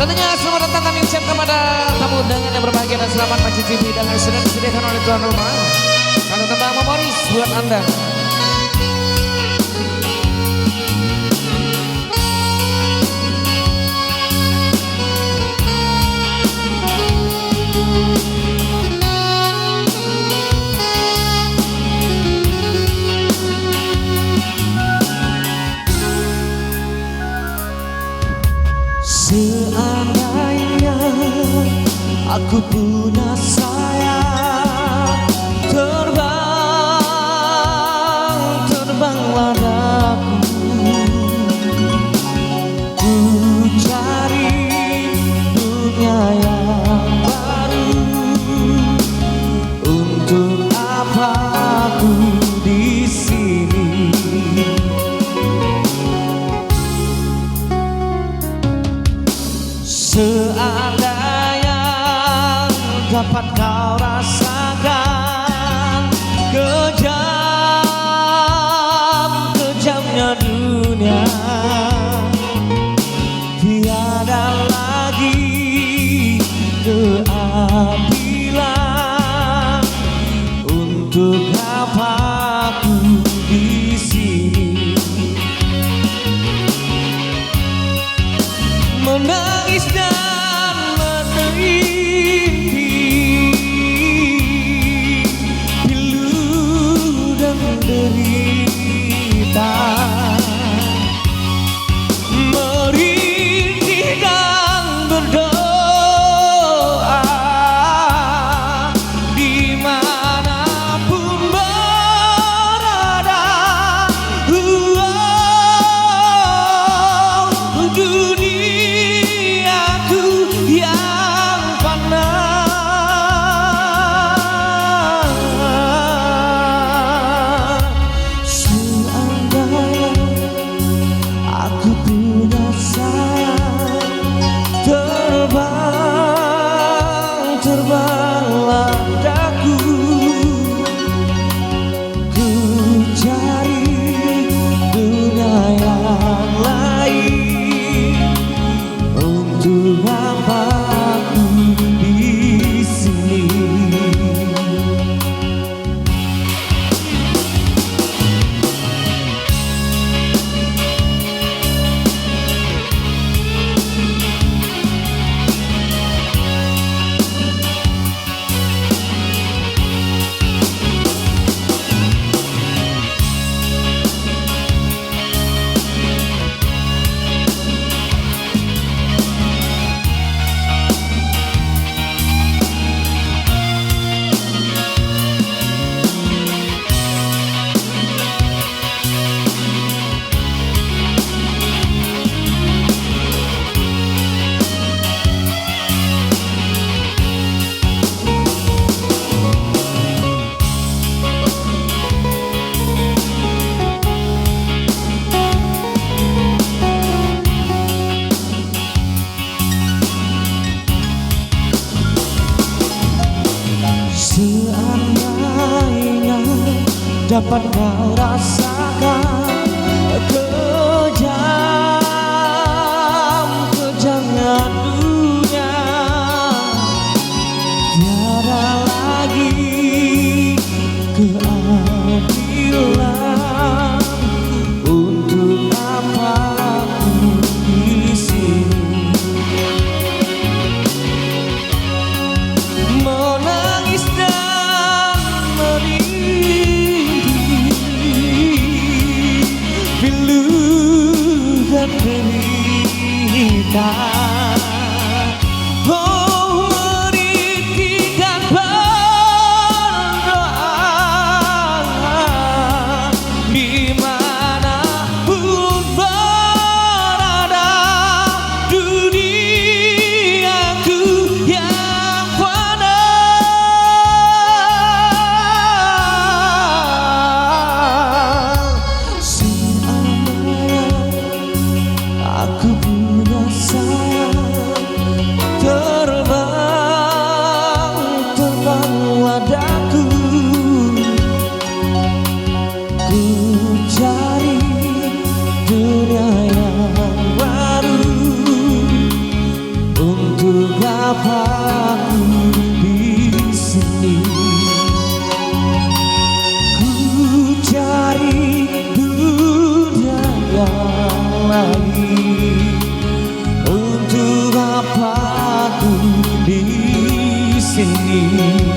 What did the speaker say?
Tentunya selamat datang kami ucapkan kepada tamu undangan yang berbahagia dan selamat mencicipi dengan sudah disediakan oleh tuan rumah. Kalau tembang memoris buat Anda. Seandainya aku punya sayap, terbanglah daku. Ku cari dunia yang baru. Untuk apa aku di sini? Seandainya dapat kau rasakan kejamnya dunia, tiada lagi keadilan. Untuk apa aku di sini? Menangis dan merintih, pilu dan derita, merintih dan berdoa, dimanapun berada. Duniaku yang fana, seandainya aku punya sayap, terbanglah daku. Ku cari dunia yang lain. Untuk apa aku di sini? Seandainya dapat kau rasakan kejamnya dunia, tiada lagi keadilan. Untuk apa aku di sini? Menangis dan merintih, pilu dan derita, oh merintih dan berdoa, dimanapun berada. Duniaku yang fana, seandainya aku punya sayap, lagi. Untuk apa aku di sini?